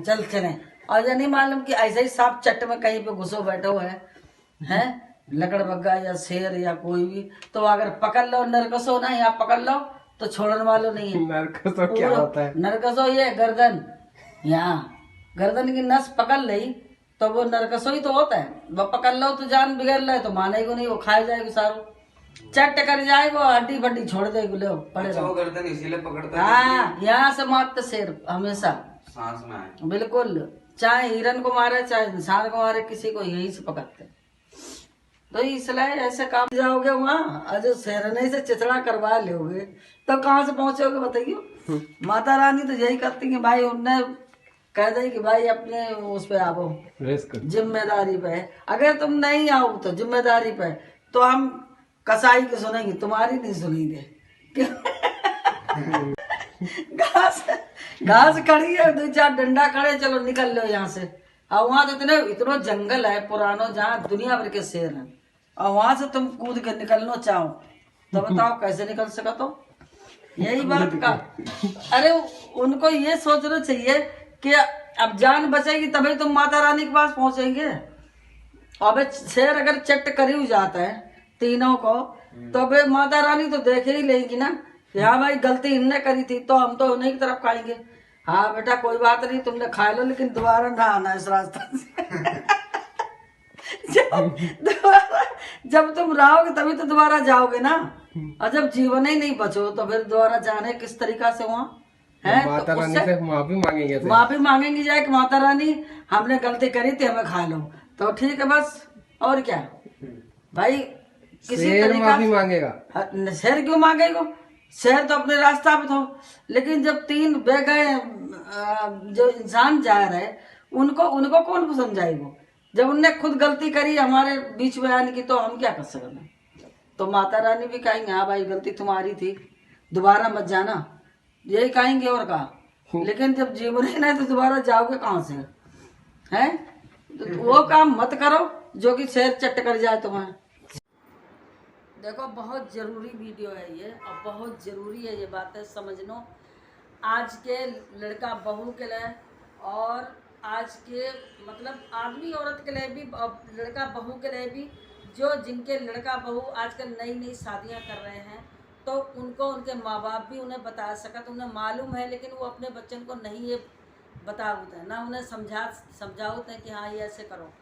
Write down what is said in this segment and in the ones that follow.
चल चले। और ये नहीं मालूम कि ऐसे ही सांप चट्ट में कहीं पे घुसो बैठो है लकड़बग्गा या शेर या कोई भी, तो अगर पकड़ लो नरकसो ना, यहाँ पकड़ लो तो छोड़ने वालों नहीं है। नरकसो क्या होता है? नरकसो ये गर्दन, यहाँ गर्दन की नस पकड़ ली तो वो नरकसो ही तो होता है। वो पकड़ लो तो जान बिगड़ ले तो मानेगा नहीं, वो खाए जाएगा सारो, चट कर जाएगा, हड्डी बड्डी छोड़ देगा, लो पड़े अच्छा, रहो। वो गर्दन इसीलिए पकड़ता है हाँ, यहाँ से मारते शेर हमेशा, कि सांस में आए। बिल्कुल, चाहे हिरन को मारे चाहे इंसान को मारे, किसी को यही से पकड़ते। तो इसलिए ऐसे काम जाओगे वहाँ, आज शेरने से चिथड़ा करवा लोगे तो कहाँ से पहुंचोगे बताइए। माता रानी तो यही करती है भाई, उनने कह दे कि भाई अपने उस पे आओ, जिम्मेदारी पे है। अगर तुम नहीं आओ तो जिम्मेदारी पे, तो हम कसाई की सुनेंगे, तुम्हारी नहीं सुनेंगे। घास घास खड़ी है, दो चार डंडा खड़े, चलो निकल लो यहाँ से। और वहां तो इतनो जंगल है पुरानो, जहाँ दुनिया भर के शेर हैं, और वहां से तुम कूद के निकलना चाहो तो बताओ कैसे निकल सका। तो यही बात का, अरे उनको ये सोचना चाहिए कि अब जान बचेगी तभी तुम माता रानी के पास पहुंचेंगे। अब शेर अगर चट करी जाता है तीनों को, तो अब माता रानी तो देख ही लेगी ना कि हाँ भाई गलती इनने करी थी, तो हम तो उन्हीं की तरफ खाएंगे। हाँ बेटा कोई बात नहीं, तुमने खा लो, लेकिन दोबारा ना आना इस रास्ते से। जब तुम रहोगे तभी तो दोबारा जाओगे ना, और जब जीवन ही नहीं बचो तो फिर दोबारा जाने किस तरीका से वहाँ है। माता तो रानी से माफी मांगेंगे, माफी मांगेंगी जाए कि माता रानी हमने गलती करी थी, हमें खा लो, तो ठीक है बस। और क्या भाई, किसी तरीका माफी मांगेगा। शेर क्यों मांगेगा, शेर तो अपने रास्ता पे था। लेकिन जब तीन बह गए जो इंसान जा रहे, उनको कौन समझाएगा, जब उनने खुद गलती करी हमारे बीच में आने की, तो हम क्या कर सकते। तो माता रानी भी कहेंगे हाँ भाई गलती तुम्हारी थी, दोबारा मत जाना, यही कहेंगे और कहा। लेकिन जब जीवन ही नहीं तो दोबारा जाओगे कहाँ से है। तो वो काम मत करो जो कि शेर चट कर जाए तुम्हें। देखो बहुत ज़रूरी वीडियो है ये, और बहुत ज़रूरी है ये बातें समझना आज के लड़का बहू के लिए, और आज के मतलब आदमी औरत के लिए भी, लड़का बहू के लिए भी, जो जिनके लड़का बहू आजकल नई नई शादियां कर रहे हैं, तो उनको उनके माँ बाप भी उन्हें बता सका, तो उन्हें मालूम है, लेकिन वो अपने बच्चन को नहीं ये बताते हैं ना, उन्हें समझाते हैं कि हाँ ये ऐसे करो।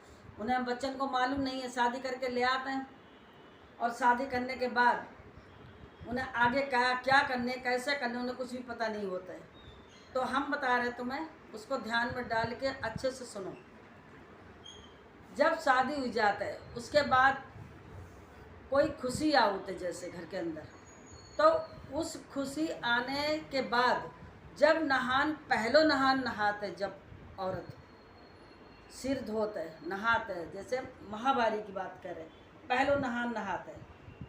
उन्हें बच्चन को मालूम नहीं है, शादी करके ले आते हैं, और शादी करने के बाद उन्हें आगे क्या करने कैसे करने उन्हें कुछ भी पता नहीं होता है। तो हम बता रहे तुम्हें, उसको ध्यान में डाल के अच्छे से सुनो। जब शादी हो जाता है उसके बाद कोई खुशी आते जैसे घर के अंदर, तो उस खुशी आने के बाद जब पहलो नहान नहाते, जब औरत सिर धोते नहाते, जैसे महावारी की बात करें, पहलो नहाते,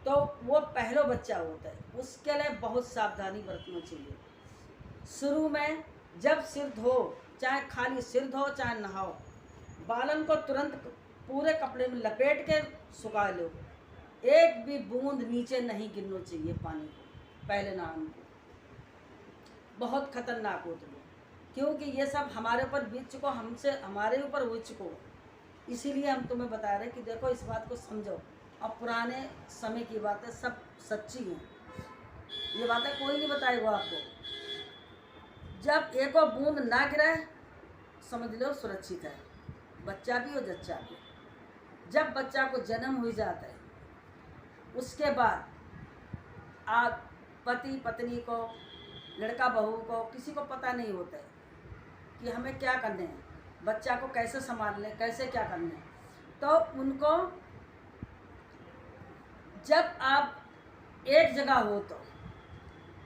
तो वो पहलो बच्चा होता है, उसके लिए बहुत सावधानी बरतना चाहिए। शुरू में जब सिर धो, चाहे खाली सिर धो चाहे नहाओ, बालन को तुरंत पूरे कपड़े में लपेट के सुखा लो, एक भी बूंद नीचे नहीं गिरना चाहिए पानी को पहले नहाने को। बहुत खतरनाक होता है, क्योंकि ये सब हमारे ऊपर बीत चुको, हमसे हमारे ऊपर हो चुको, इसीलिए हम तुम्हें बता रहे कि देखो इस बात को समझो। और पुराने समय की बातें सब सच्ची हैं, ये बातें कोई नहीं बताएगा आपको। जब एको बूंद ना गिरे समझ लो सुरक्षित है, बच्चा भी और जच्चा भी। जब बच्चा को जन्म हो जाता है उसके बाद आप पति पत्नी को, लड़का बहू को, किसी को पता नहीं होता है कि हमें क्या करने हैं, बच्चा को कैसे संभालने, कैसे क्या करने हैं। तो उनको जब आप एक जगह हो, तो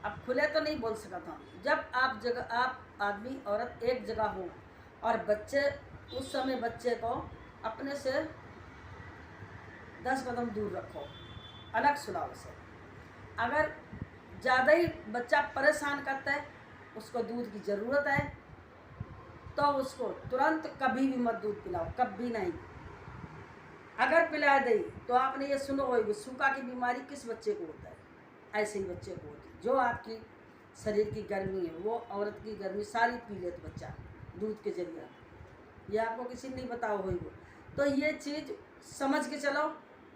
अब खुले तो नहीं बोल सकता था, जब आप आदमी औरत एक जगह हो और बच्चे, उस समय बच्चे को अपने से 10 कदम दूर रखो, अलग सुलाओ से। अगर ज़्यादा ही बच्चा परेशान करता है, उसको दूध की ज़रूरत है, तो उसको तुरंत कभी भी मत दूध पिलाओ, कभी नहीं। अगर पिला दे तो आपने ये सुनो होगी, सूखा की बीमारी किस बच्चे को होता है, ऐसे ही बच्चे को होती है। जो आपकी शरीर की गर्मी है, वो औरत की गर्मी सारी पी ले तो बच्चा दूध के जरिए, ये आपको किसी ने नहीं बताया होगा। तो ये चीज़ समझ के चलो,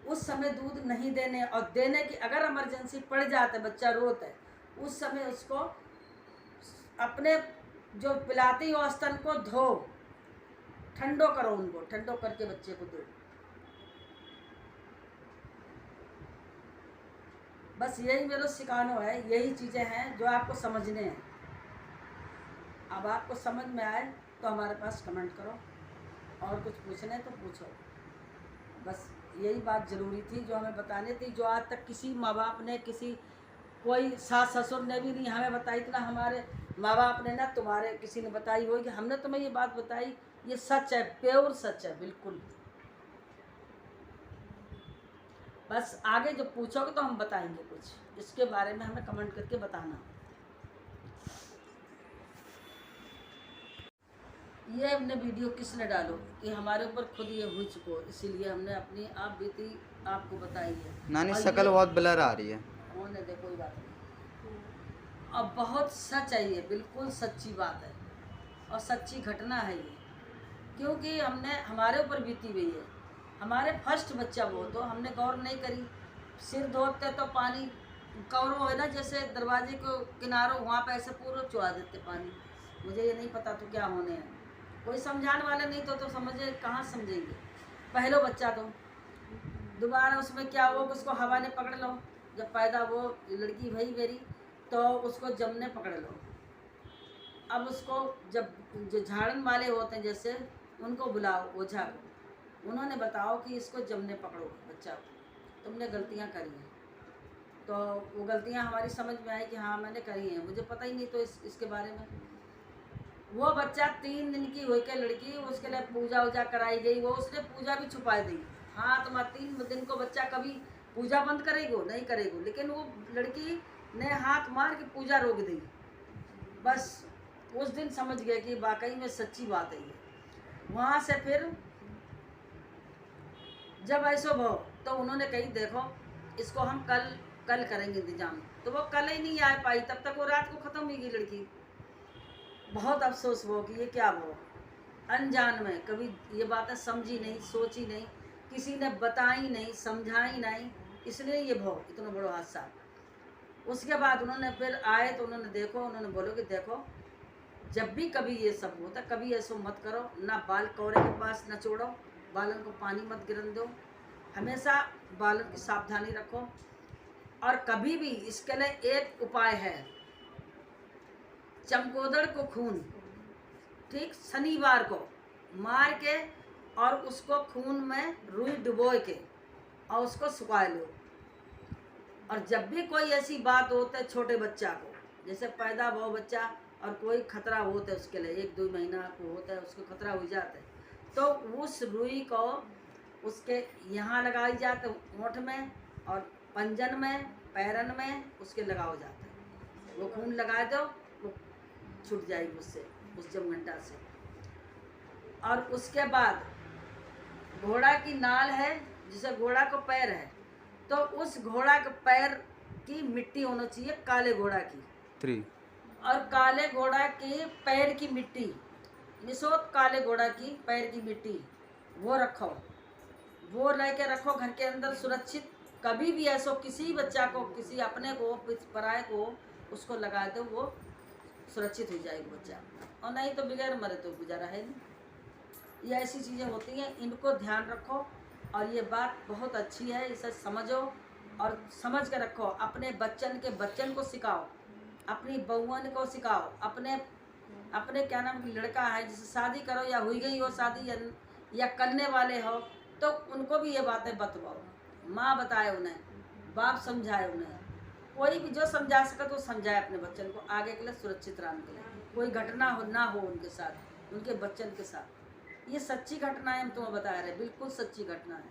उस समय दूध नहीं देने, और देने की अगर इमरजेंसी पड़ जाता है, बच्चा रोता है, उस समय उसको अपने जो पिलाती हो स्तन को धो, ठंडो करो, उनको ठंडो करके बच्चे को दो। बस यही मेरा सिखाना है, यही चीज़ें हैं जो आपको समझने हैं। अब आपको समझ में आए तो हमारे पास कमेंट करो, और कुछ पूछना है तो पूछो। बस यही बात ज़रूरी थी जो हमें बतानी थी, जो आज तक किसी माँ बाप ने, किसी कोई सास ससुर ने भी नहीं हमें बताई, इतना हमारे माँ बाप ने ना तुम्हारे किसी ने बताई होगी। हमने तुम्हें ये बात बताई, ये सच है, प्योर सच है, बिल्कुल। बस आगे जो पूछोगे तो हम बताएंगे कुछ, इसके बारे में हमें कमेंट करके बताना। ये हमने वीडियो किसने डालो कि हमारे ऊपर खुद ये हो चुको, इसीलिए हमने अपनी आप बीती आपको बताई है। नानी शकल बहुत ब्लर आ रही है। होने दे, कोई बात नहीं। और बहुत सच है ये, बिल्कुल सच्ची बात है और सच्ची घटना है ये, क्योंकि हमने हमारे ऊपर बीती हुई है। हमारे फर्स्ट बच्चा वो, तो हमने गौर नहीं करी। सिर धोते तो पानी कौरों है ना, जैसे दरवाजे को किनारों वहाँ पे ऐसे पूरा चुहा देते पानी। मुझे ये नहीं पता तो क्या होने हैं, कोई समझाने वाला नहीं तो समझे, कहाँ समझेंगे। पहलो बच्चा तो दोबारा उसमें क्या हुआ, उसको हवा ने पकड़ लो, जब पैदा वो लड़की भई मेरी, तो उसको जमने पकड़ लो। अब उसको जब जो झाड़न वाले होते हैं जैसे, उनको बुलाओ, ओझा को, उन्होंने बताओ कि इसको जमने पकड़ो बच्चा को, तुमने गलतियां करी हैं। तो वो गलतियां हमारी समझ में आई कि हाँ मैंने करी हैं, मुझे पता ही नहीं तो इसके बारे में। वो बच्चा 3 दिन की हुई के लड़की, उसके लिए पूजा वूजा कराई गई, वो उसने पूजा भी छुपा दी। हाँ, तुम्हारा 3 दिन को बच्चा कभी पूजा बंद करेगो नहीं करेगो, लेकिन वो लड़की ने हाथ मार के पूजा रोक दी। बस उस दिन समझ गए कि वाकई में सच्ची बात है ये। वहाँ से फिर जब ऐसो भो, तो उन्होंने कही देखो इसको हम कल करेंगे इंतजाम, तो वो कल ही नहीं आ पाई, तब तक वो रात को ख़त्म हो गई लड़की। बहुत अफसोस हो कि ये क्या हो, अनजान में कभी ये बातें समझी नहीं, सोची नहीं, किसी ने बताई नहीं, समझाई नहीं, इसलिए ये भो इतना बड़ा हादसा। उसके बाद उन्होंने फिर आए तो उन्होंने देखो, उन्होंने बोलो कि देखो जब भी कभी ये सब होता, कभी ऐसा मत करो, ना बाल कौरे के पास न छोड़ो, बालन को पानी मत गिरन दो, हमेशा बालन की सावधानी रखो। और कभी भी इसके लिए एक उपाय है, चमकोदड़ को खून, ठीक, शनिवार को मार के और उसको खून में रुई डुबो के और उसको सुखा लो। और जब भी कोई ऐसी बात होता है छोटे बच्चा को, जैसे पैदा हुआ बच्चा और कोई खतरा होता है उसके लिए, 1-2 महीना को होता है, उसको खतरा हो जाता है, तो उस रुई को उसके यहाँ लगाई जाती है, होंठ में और पंजन में, पैरन में उसके लगाओ जाता है। वो खून लगा दो, वो छूट जाएगी उससे, उस जमघंटा से। और उसके बाद घोड़ा की नाल है, जिसे घोड़ा को पैर है, तो उस घोड़ा के पैर की मिट्टी होना चाहिए, काले घोड़ा की 3 और काले घोड़ा के पैर की मिट्टी, निशोत काले घोड़ा की पैर की मिट्टी वो रखो, वो लेके रखो घर के अंदर सुरक्षित। कभी भी ऐसा किसी बच्चा को, किसी अपने को, पराये को उसको लगा दो, वो सुरक्षित हो जाएगा बच्चा, और नहीं तो बगैर मरे तो गुजारा है नहीं। ये ऐसी चीज़ें होती हैं, इनको ध्यान रखो। और ये बात बहुत अच्छी है, इसे समझो और समझ के रखो। अपने बच्चन को सिखाओ, अपनी बहुअन को सिखाओ, अपने क्या नाम की लड़का है जिसे शादी करो या हुई गई हो शादी या करने वाले हो, तो उनको भी ये बातें बतवाओ। माँ बताए उन्हें, बाप समझाए उन्हें, कोई भी जो समझा सके तो समझाए अपने बच्चन को आगे के लिए सुरक्षित रहने के लिए, कोई घटना ना हो उनके साथ, उनके बच्चन के साथ। ये सच्ची घटना है, हम तुम्हें बता रहे हैं, बिल्कुल सच्ची घटना है।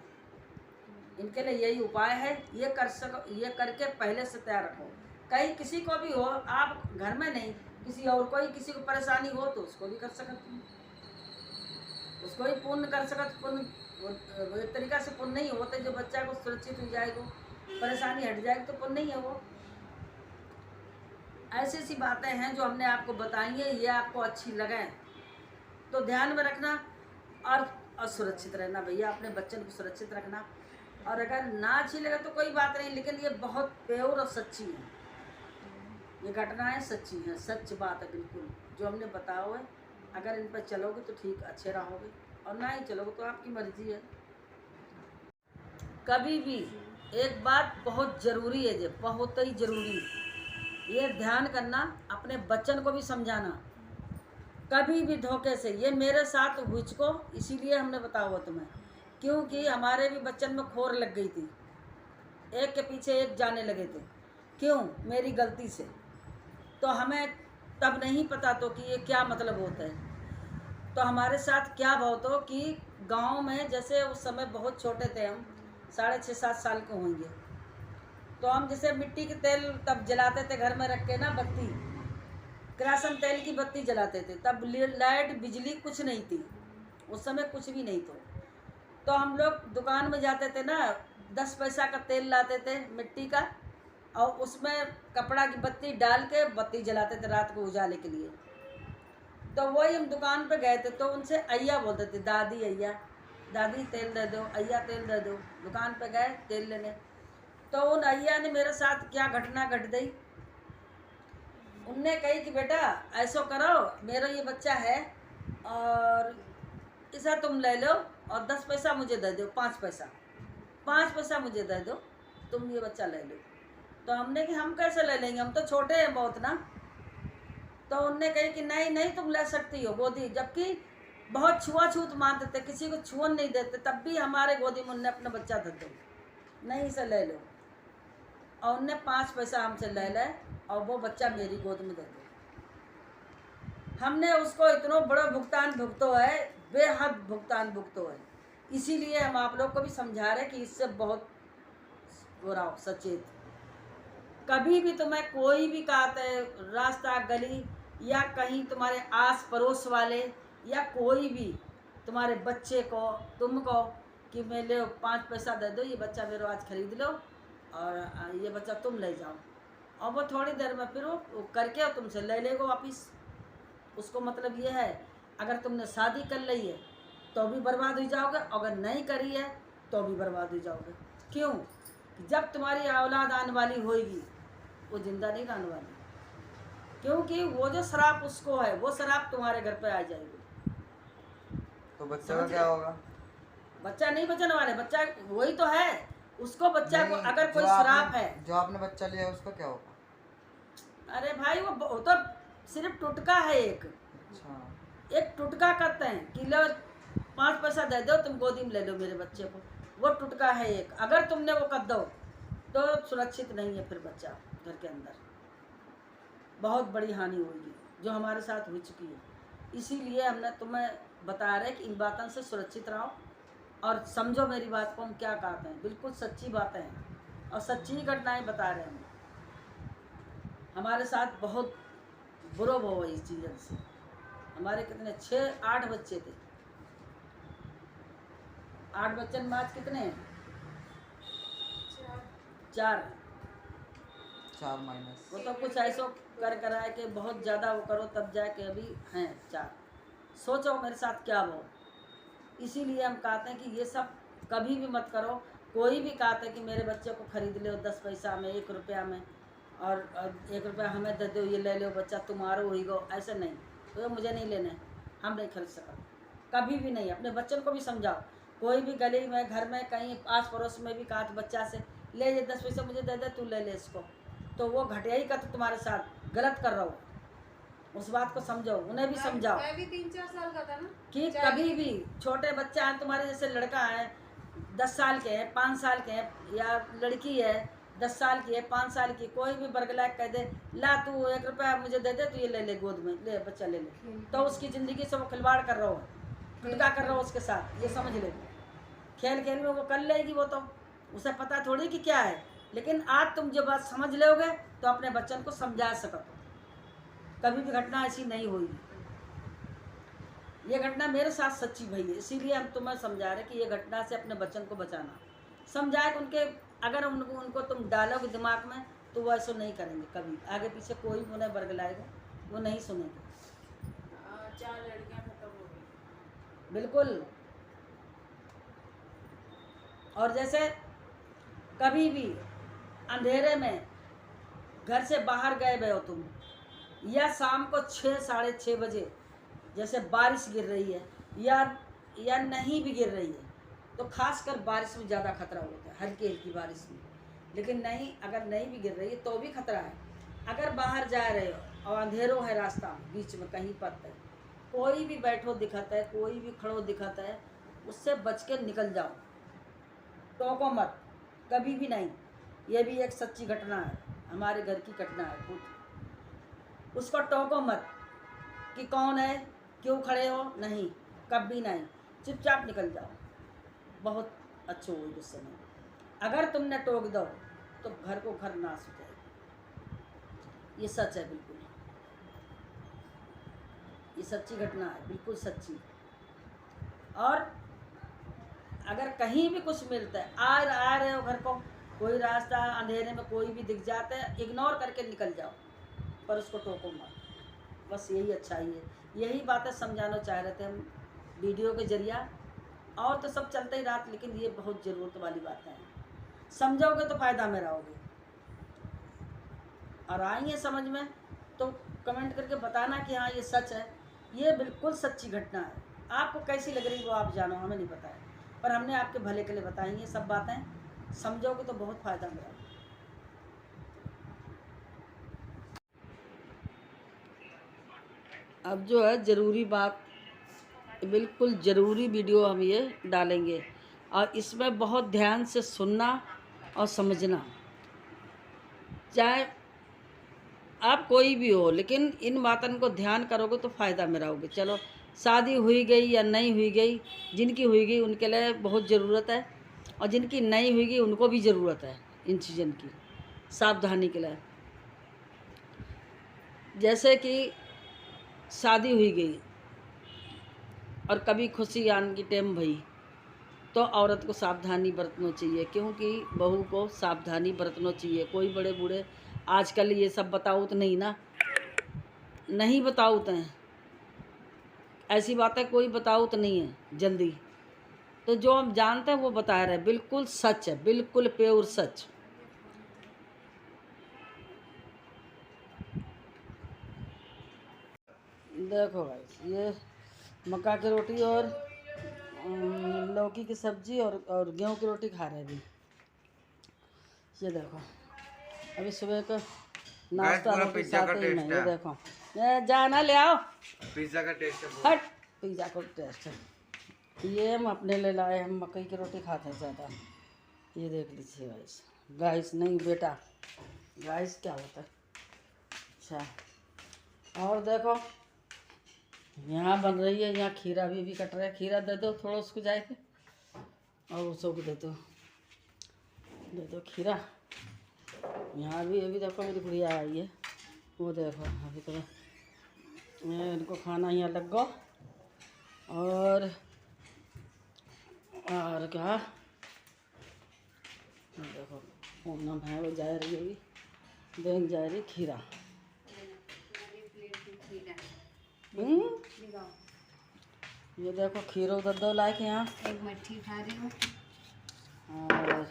इनके लिए यही उपाय है, ये कर सको, ये करके पहले से तैयार रखो। कहीं किसी को भी हो, आप घर में नहीं, किसी और कोई किसी को परेशानी हो तो उसको भी कर सकते, उसको भी पूर्ण कर सकते। पुण्य एक तरीका से पुण्य नहीं होते, जो बच्चा को सुरक्षित हो जाएगा, परेशानी हट जाएगी तो पुण्य नहीं है वो। ऐसी ऐसी बातें हैं जो हमने आपको बताई हैं, ये आपको अच्छी लगे तो ध्यान में रखना और सुरक्षित रहना भैया, अपने बच्चन को सुरक्षित रखना। और अगर ना अच्छी लगे तो कोई बात नहीं, लेकिन ये बहुत प्योर और सच्ची है, ये घटनाएं सच्ची हैं, सच बात है बिल्कुल जो हमने बताया हुआ है। अगर इन पर चलोगे तो ठीक अच्छे रहोगे, और ना ही चलोगे तो आपकी मर्जी है। कभी भी एक बात बहुत ज़रूरी है, जो बहुत ही ज़रूरी, ये ध्यान करना, अपने बच्चन को भी समझाना, कभी भी धोखे से, ये मेरे साथ हुचको इसीलिए हमने बताया हुआ तुम्हें, क्योंकि हमारे भी बच्चन में खोर लग गई थी, एक के पीछे एक जाने लगे थे, क्यों? मेरी गलती से। तो हमें तब नहीं पता तो कि ये क्या मतलब होता है। तो हमारे साथ क्या बहुत हो कि गांव में, जैसे उस समय बहुत छोटे थे हम, 6.5-7 साल के होंगे, तो हम जैसे मिट्टी के तेल तब जलाते थे घर में रख के ना, बत्ती, किरासन तेल की बत्ती जलाते थे, तब लाइट बिजली कुछ नहीं थी, उस समय कुछ भी नहीं था। तो हम लोग दुकान में जाते थे ना, 10 पैसा का तेल लाते थे मिट्टी का, और उसमें कपड़ा की बत्ती डाल के बत्ती जलाते थे रात को उजाले के लिए। तो वही हम दुकान पे गए थे, तो उनसे अय्या बोलते थे, दादी अय्या, दादी तेल दे दो, अय्या तेल दे दो। दुकान पे गए तेल लेने, तो उन अय्या ने मेरे साथ क्या घटना घट गई, उनने कही कि बेटा ऐसा करो, मेरा ये बच्चा है और इसे तुम ले लो और 10 पैसा मुझे दे दो, 5 पैसा मुझे दे दो, तुम ये बच्चा ले लो। तो हमने कि हम कैसे ले लेंगे, हम तो छोटे हैं बहुत ना। तो उनने कही कि नहीं नहीं तुम ले सकती हो गोदी, जबकि बहुत छुआछूत मानते थे, किसी को छुअन नहीं देते, तब भी हमारे गोदी में उनने अपना बच्चा धर दो, नहीं इसे ले लो, और उनने 5 पैसा हमसे ले ले और वो बच्चा मेरी गोद में दे दो। हमने उसको इतना बड़ा भुगतान भुगतो है, बेहद भुगतान भुगतो है। इसीलिए हम आप लोग को भी समझा रहे कि इससे बहुत हो रहा हो, सचेत। कभी भी तुम्हें कोई भी कहता है, रास्ता गली या कहीं तुम्हारे आस पड़ोस वाले या कोई भी तुम्हारे बच्चे को, तुमको कि मैं ले 5 पैसा दे दो, ये बच्चा मेरे आज खरीद लो और ये बच्चा तुम ले जाओ, और वो थोड़ी देर में फिर वो करके और तुमसे ले लेगा वापिस। उसको मतलब ये है, अगर तुमने शादी कर ली है तो भी बर्बाद हो जाओगे, अगर नहीं करी है तो भी बर्बाद हो जाओगे। क्यों? जब तुम्हारी औलाद आने वाली होगी वो जिंदा नहीं रहने वाली, क्योंकि वो जो शराब उसको है, वो शराब तुम्हारे घर पे आ जाएगी। तो बच्चा का क्या होगा? बच्चा नहीं बचने वाले, बच्चा वही तो है, उसको बच्चा को नहीं, अगर कोई जो शराब आपने- है, जो आपने बच्चा लिया है उसका क्या होगा? अरे भाई वो तो सिर्फ टुटका है, अच्छा, एक टुटका करते हैं कि लो 5 पैसा दे दो, तुम गोदी में ले लो मेरे बच्चे को, वो टुटका है एक। अगर तुमने वो कर दो तो सुरक्षित नहीं है फिर बच्चा घर के अंदर, बहुत बड़ी हानि होगी जो हमारे साथ हो चुकी है। इसीलिए हमने तुम्हें बता रहे कि इन बातों से सुरक्षित रहो और समझो मेरी बात को हम क्या कहते हैं, बिल्कुल सच्ची बातें हैं और सच्ची घटनाएं बता रहे हैं। हमारे साथ बहुत बुरा हुआ इस चीज़ से। हमारे कितने 6-8 बच्चे थे, 8 बच्चे में आज कितने हैं? 4। 4 माइनस। वो तो कुछ ऐसा कर कराए कि बहुत ज़्यादा वो करो तब जाके अभी हैं 4। सोचो मेरे साथ क्या हो। इसीलिए हम कहते हैं कि ये सब कभी भी मत करो। कोई भी कहता है कि मेरे बच्चे को खरीद लो 10 पैसा में, 1 रुपया में, और 1 रुपया हमें दे दो, ये ले लो बच्चा तुम्हारा ही गो, ऐसे नहीं, तो मुझे नहीं लेना है, हम नहीं खरीद सका, कभी भी नहीं। अपने बच्चों को भी समझाओ, कोई भी गली में, घर में, कहीं आस पड़ोस में भी कहा तो बच्चा से ले ये 10 पैसा मुझे दे दे, तू ले ले इसको, तो वो घटिया ही का तो तुम्हारे साथ गलत कर रहा हो। उस बात को समझो, उन्हें भी समझाओ मैं भी 3-4 साल का था ना कि कभी भी छोटे बच्चा है तुम्हारे जैसे, लड़का है 10 साल के हैं, 5 साल के हैं, या लड़की है 10 साल की है, 5 साल की, कोई भी बरगला कह दे ला तू 1 रुपया मुझे दे दे, तो ये ले ले गोद में, ले बच्चा ले ले, तो उसकी ज़िंदगी से वो खिलवाड़ कर रहा हो, टुटका कर रहा हो उसके साथ, ये समझ ले। खेल खेल में वो कर लेगी, वो तो उसे पता थोड़ी कि क्या है, लेकिन आज तुम जो बात समझ लोगे तो अपने बच्चन को समझा सको, कभी भी घटना ऐसी नहीं हुई। ये घटना मेरे साथ सच्ची भई है, इसीलिए हम तुम्हें समझा रहे कि ये घटना से अपने बच्चन को बचाना। समझाए उनके, अगर उनको तुम डालोगे दिमाग में तो वो ऐसा नहीं करेंगे कभी, आगे पीछे कोई उन्हें बरगलाएगा वो नहीं सुनेंगे। 4 लड़कियां खत्म हो गई। बिल्कुल। और जैसे कभी भी अंधेरे में घर से बाहर गए हुए हो तुम, या शाम को 6 साढ़े 6 बजे जैसे बारिश गिर रही है या नहीं भी गिर रही है, तो खासकर बारिश में ज़्यादा खतरा होता है, हल्की हल्की बारिश में। लेकिन नहीं, अगर नहीं भी गिर रही है तो भी खतरा है। अगर बाहर जा रहे हो और अंधेरों है रास्ता में, बीच में कहीं पर है, कोई भी बैठो दिखाता है, कोई भी खड़ो दिखाता है, उससे बच के निकल जाओ, टोको मत, कभी भी नहीं। ये भी एक सच्ची घटना है, हमारे घर की घटना है खुद। उसको टोको मत कि कौन है, क्यों खड़े हो, नहीं, कभी नहीं, चुपचाप निकल जाओ, बहुत अच्छे हो उस समय। अगर तुमने टोक दो तो घर को घर नाश हो जाएगा। ये सच है, बिल्कुल, ये सच्ची घटना है, बिल्कुल सच्ची। और अगर कहीं भी कुछ मिलता है, आ रहे हो घर को, कोई रास्ता अंधेरे में कोई भी दिख जाता है, इग्नोर करके निकल जाओ, पर उसको टोको मत। बस यही अच्छाई है, यही बातें समझाना चाह रहे थे हम वीडियो के जरिया। और तो सब चलते ही रात, लेकिन ये बहुत ज़रूरत वाली बातें हैं। समझोगे तो फ़ायदा में रहोगे, और आएंगे समझ में तो कमेंट करके बताना कि हाँ ये सच है, ये बिल्कुल सच्ची घटना है। आपको कैसी लग रही वो आप जानो, हमें नहीं पता है, पर हमने आपके भले के लिए बताई ये सब बातें। समझोगे तो बहुत फ़ायदा में रहोगे। अब जो है ज़रूरी बात, बिल्कुल ज़रूरी वीडियो हम ये डालेंगे, और इसमें बहुत ध्यान से सुनना और समझना। चाहे आप कोई भी हो, लेकिन इन बातों को ध्यान करोगे तो फ़ायदा में रहोगे। चलो, शादी हुई गई या नहीं हुई गई, जिनकी हुई गई उनके लिए बहुत ज़रूरत है, और जिनकी नहीं हुई गई उनको भी ज़रूरत है इन चीज़ों की सावधानी के लिए। जैसे कि शादी हुई गई और कभी खुशी आने की टाइम भई, तो औरत को सावधानी बरतना चाहिए, क्योंकि बहू को सावधानी बरतना चाहिए। कोई बड़े बूढ़े आजकल ये सब बताओ तो नहीं ना, नहीं बताओ तो हैं, ऐसी बातें कोई बताओ तो नहीं है जल्दी। तो जो हम जानते हैं वो बता रहे हैं, बिल्कुल सच है, बिल्कुल प्योर सच। देखो भाई, ये मक्का की रोटी और लौकी की सब्जी और गेहूं की रोटी खा रहे हैं अभी। ये देखो, अभी सुबह का नाश्ता पूरा रोटी पिज्जा का साथ ही में। टेस्ट ये है। देखो, ये जाना ले आओ, पिज्जा का टेस्ट है। हट, पिज़्ज़ा का टेस्ट है। ये हम अपने लिए लाए, हम मकई की रोटी खाते हैं ज़्यादा। ये देख लीजिए गाइस, गाइस नहीं बेटा, गाइस क्या होता है। अच्छा, और देखो यहाँ बन रही है, यहाँ खीरा भी कट रहा है। खीरा दे दो थोड़ा उसको जाए के, और उसको दे दो खीरा। यहाँ भी अभी देखो मेरी गुड़िया आई है, वो देखो अभी तो इनको खाना यहाँ लग गो। और क्या देखो, पूनम है वो जा रही है, अभी बैंक जा रही खीरा। ये देखो खीरा उधर दो लाए के यहाँ, एक मट्ठी खा रही हूँ। और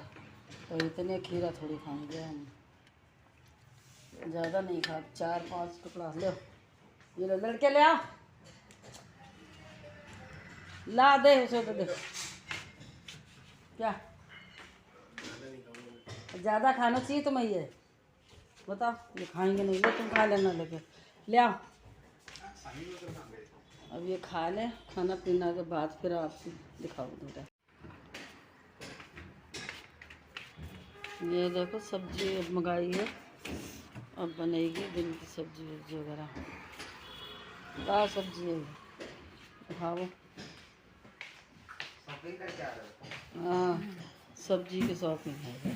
तो इतने खीरा थोड़ी खाएंगे हम, ज़्यादा नहीं खा, 4-5 टुकड़ा ले। ये लो लड़के ले आओ, ला दे उसे तो दे। क्या ज़्यादा खाना चाहिए तुम्हें? ये बताओ, ये खाएंगे नहीं, ले तुम खा लेना, लेके ले आओ। अब ये खा लें, खाना पीना के बाद फिर आपको दिखाओ बेटा। ये देखो सब्जी अब मंगाई है, अब बनेगी दिन की सब्जी वगैरह। क्या सब्जी है दिखाओ। हाँ, सब्जी की शॉपिंग है। ये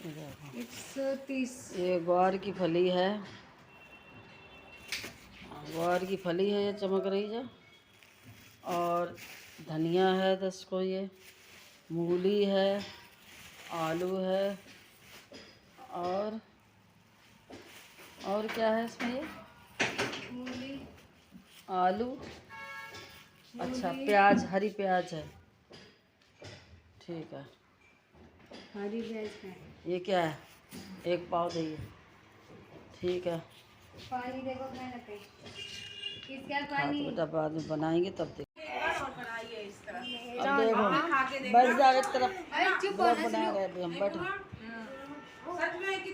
देखो 130। ये ग्वार की फली है, ग्वार की फली है, ये चमक रही है। और धनिया है 10 को, ये मूली है, आलू है, और क्या है इसमें? ये मूली, आलू अच्छा प्याज, हरी प्याज है, ठीक है। हरी प्याज का है। ये क्या है? 1 पाव दीजिए, ठीक है। पानी देखो मैंने पे इसका हाँ पानी तो बेटा बाद में बनाएंगे तब देख। अब देखो बैठ जाओ एक तरफ, ब्लॉग बना रहे अभी हम, बैठो।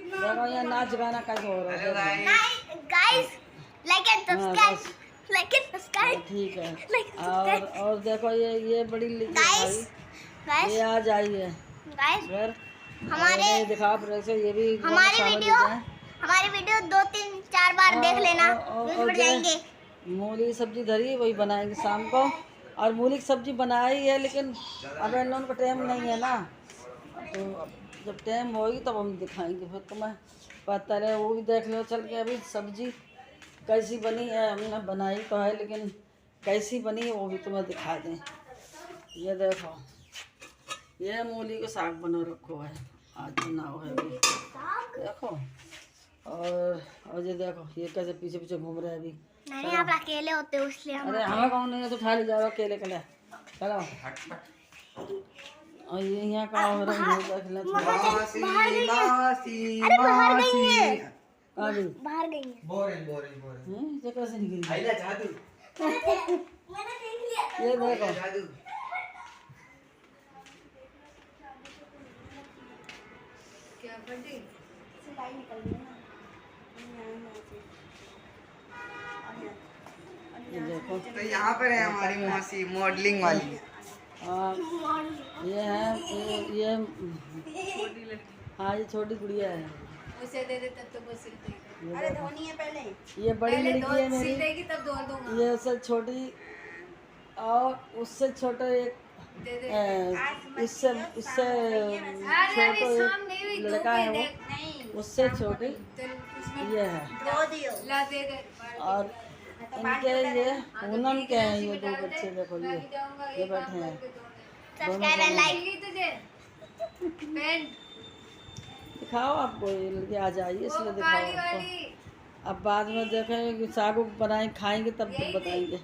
देखो यहाँ नाच गाना कैसे हो रहा है, देखो। guys like and हाँ, subscribe बस like and subscribe ठीक है। like and subscribe और देखो ये बड़ी लीजिए guys भाई, ये आज आई है guys घर। हमारे और ये दिखा रहे थे, ये भी हमारी शामिल वीडियो हो जाए। 2-3-4 बार देख लेना, व्यूज बढ़ जो है, जाएंगे। मूली की सब्जी धरी वही बनाएंगे शाम को। और मूली की सब्जी बनाई है, लेकिन अब इन लोगों को टाइम नहीं है ना, तो अब जब टाइम होगी तब हम दिखाएंगे। फिर तुम्हें पता रहे वो भी देख लो चल के। अभी सब्जी कैसी बनी है, हमने बनाई तो है, लेकिन कैसी बनी है वो भी तुम्हें दिखा दें। ये देखो, ये मूली का साग बना रखो है, आज बनाओ है अभी, देखो। और ये देखो, ये कैसे पीछे पीछे घूम रहे हैं अभी। नहीं आप अकेले होते हो इसलिए हम अरे हमें कौन नहीं है, तो उठा ले जाओ अकेले के लिए, चलो। और ये यहाँ का हो रहा है, देख ले थोड़ा। मासी मासी बाहर गई है, अभी बाहर गई है। बोरिंग बोरिंग बोरिंग ये कैसे निकली? आइला जादू मैंने देख लिया। ये देखो, जादू क्या बड़ी सिलाई निकल गई ना। ये देखो। तो यहाँ पर है हमारी मासी मॉडलिंग वाली। ये है ये हाँ, ये छोटी गुड़िया है। उसे दे दे तब तो वो सिल देगी। अरे धोनी है पहले। ये बड़ी पहले लड़की है सिल मेरी, देगी तब धो दूंगा। ये उससे छोटी, और उससे छोटा एक दे दे। इससे इससे अरे अभी छोटा शाम नहीं हुई, एक धूप लड़का है में वो, देख नहीं। उससे छोटी चल उसमें ये है। धो दियो। ला दे दे। और इनके ये पूनम के हैं ये 2 बच्चे, देखो ये बैठे हैं। Subscribe and like. मिली तुझे पेंट दिखाओ आपको, ये लड़की आ जाइए इसलिए दिखाओ काली आपको। वाली। अब बाद में देखेंगे कि साग बनाएंगे खाएंगे तब बताएंगे।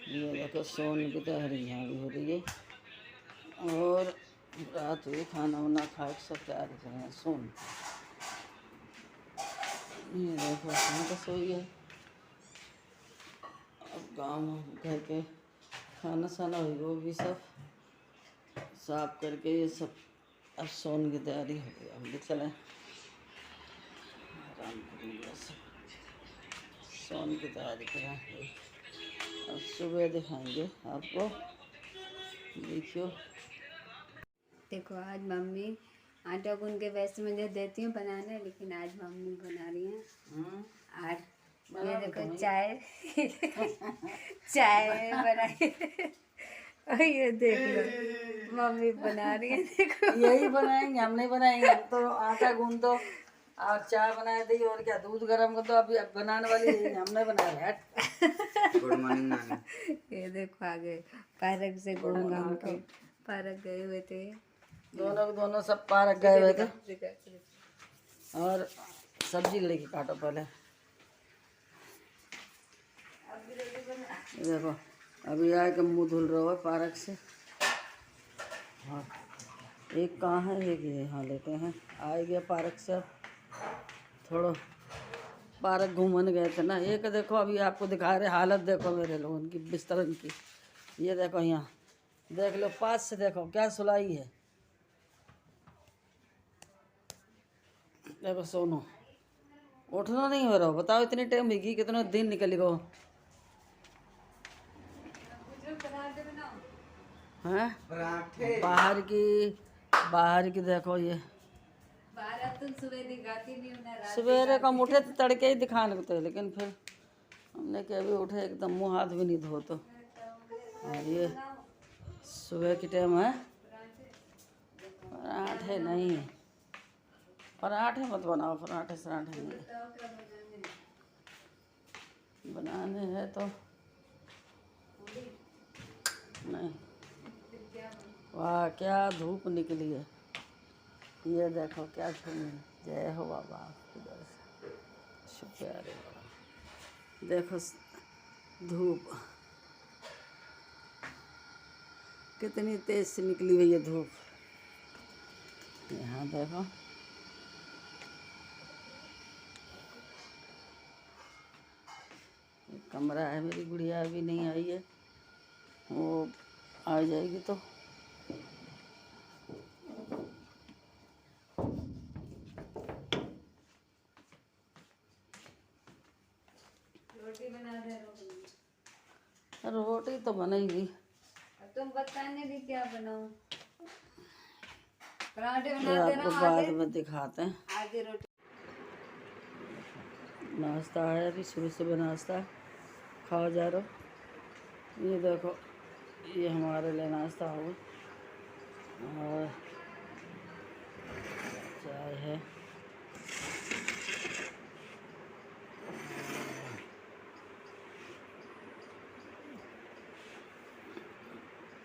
ये देखो सोन की तैयारी यहाँ भी हो रही है, और रात हुई खाना वाना खा के सब तैयारी कर रहे हैं सोन। ये देखो कहाँ का सोई है। अब गाँव घर के खाना साना हुई वो भी सब साफ करके ये सब, अब सोन की तैयारी हो गई। हम भी चलें आराम करेंगे, सब सोन की तैयारी करें। अब सुबह दिखाएंगे आपको, देखियो। देखो आज मम्मी आटा गूंद के वैसे मुझे देती हूँ बनाने, लेकिन आज मम्मी बना रही हैं। आज ये देखो चाय चाय बनाई और ये देख लो मम्मी बना रही है, देखो। यही बनाएंगे, हम नहीं बनाएंगे। हम तो आटा गूंद दो और चाय बना दी, और क्या दूध गर्म कर दो। अभी बनाने वाली यही है, हमने बनाया है। गुड मॉर्निंग नानी। ये देखो आगे पार्क से घूम घाम के पार्क गए हुए थे। दोनों सब पार्क गए हुए थे। और सब्जी लेके काटो पहले। ये देखो अभी आए के मुँह धुल रहा है पार्क से। हाँ एक कहाँ है, एक ये यहाँ लेते हैं। आए गया पार्क से, थोड़ा पार्क घूमने गए थे ना। एक देखो अभी आपको दिखा रहे, हालत देखो मेरे लोगों की बिस्तरन की। ये देखो यहाँ देख लो, पास से देखो क्या सुलाई है। देखो सोनू उठना नहीं हो रहा, बताओ इतनी टाइम भीगी, कितना दिन निकल गो हैं। पराठे बाहर की देखो ये तुम सुबह दिखाती नहीं हो ना रात। सवेरे कम उठे तो तड़के ही दिखाने को थे, लेकिन फिर हमने क्या अभी उठे एकदम मुंह हाथ भी नहीं धो तो। और ये सुबह की टाइम है। पराठे नहीं, पराठे मत बनाओ, पराठे सराठे नहीं बनाने हैं तो नहीं। वाह क्या धूप निकली है, ये देखो क्या धूप निकली। जय हो बाबा आपकी दर्शन, शुक्र है बाबा। देखो धूप कितनी तेज से निकली हुई है धूप। यहाँ देखो एक कमरा है, मेरी गुड़िया अभी नहीं आई है, वो आ जाएगी तो। रोटी बना दे रोटी तो बनेगी। अब तुम बताने भी क्या बनाऊं। पराठे ये बना दे आपको रहा बाद हूँ में दिखाते हैं। आधे रोटी। नाश्ता है, अभी सुबह सुबह नाश्ता खाओ जा रहा। ये देखो ये हमारे लिए नाश्ता होगा और चाय है।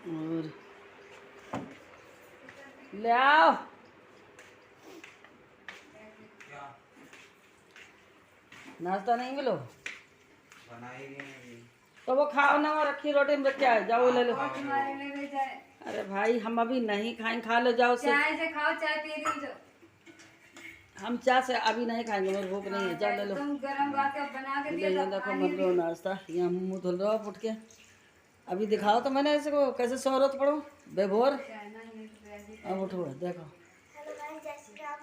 और ले आओ नाश्ता नहीं मिलो बनाई नहीं। तो वो खाओ ना, वो रखी रोटी में क्या है, जाओ ले लो। तुम्हारे लिए भी चाय अरे भाई हम अभी नहीं खाएंगे, खा लो जाओ से। चाय से खाओ, चाय पी रही हो। हम चाय से अभी नहीं खाएंगे, मेरी भूख नहीं है, जाओ ले लो। तुम गरम बात बना के ले दिया ये तो देखो खानी मत लो नाश्ता, यहाँ मुँह धुल रहा उठ के। अभी दिखाओ तो मैंने ऐसे को कैसे शोहरत पड़ो बेभोर। चाय ना नहीं तो वैसे। अब उठो देखो हेलो गाइस, जय श्री राम।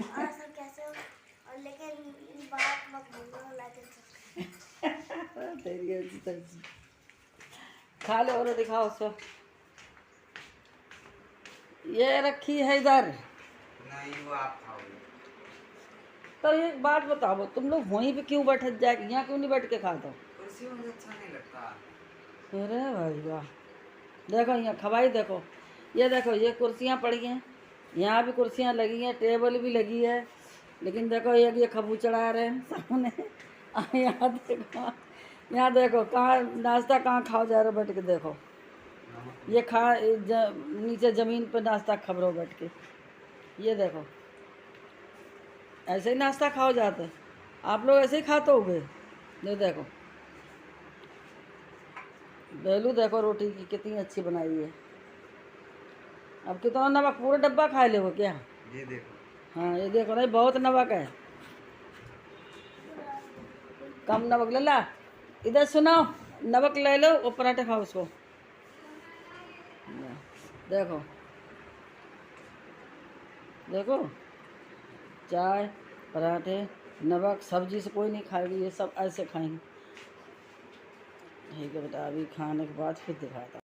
और सब कैसे हो? और लेकिन बात मत भूलना, लाइक एंड सब्सक्राइब। तेरी ऐसी तैसी। खा लो और दिखाओ उसको। ये रखी है इधर। नहीं वो आप खाओगे। तो एक बात बताओ, तुम लोग वहीं पे क्यों बैठ जाए, यहाँ क्यों नहीं बैठ के खाता हो? कुर्सी मुझे अच्छा नहीं लगता। अरे भाई वाह, देखो यहाँ खवाई देखो, ये देखो ये कुर्सियाँ पड़ी हैं, यहाँ भी कुर्सियाँ लगी हैं, टेबल भी लगी है, लेकिन देखो ये खबू चढ़ा रहे हैं सामने। यहाँ देखो कहाँ नाश्ता कहाँ खाओ जा रहे हो बैठ के। देखो ये नीचे ज़मीन पर नाश्ता खब रहे हो बैठ के। ये देखो ऐसे ही नाश्ता खाओ जाते, आप लोग ऐसे ही खाते होगे। ये देखो बेलू देखो रोटी की कितनी अच्छी बनाई है। अब कितना नमक, पूरा डब्बा खा ले वो क्या? ये देखो। हाँ ये देखो नहीं बहुत नमक है, कम नमक ले ला। इधर सुनो, नमक ले लो और पराठे खाओ उसको। देखो देखो चाय पराठे नमक सब्जी से कोई नहीं खाएगी, ये सब ऐसे खाएंगे। ठीक है बेटा, अभी खाने के बाद फिर दिखाता हूँ।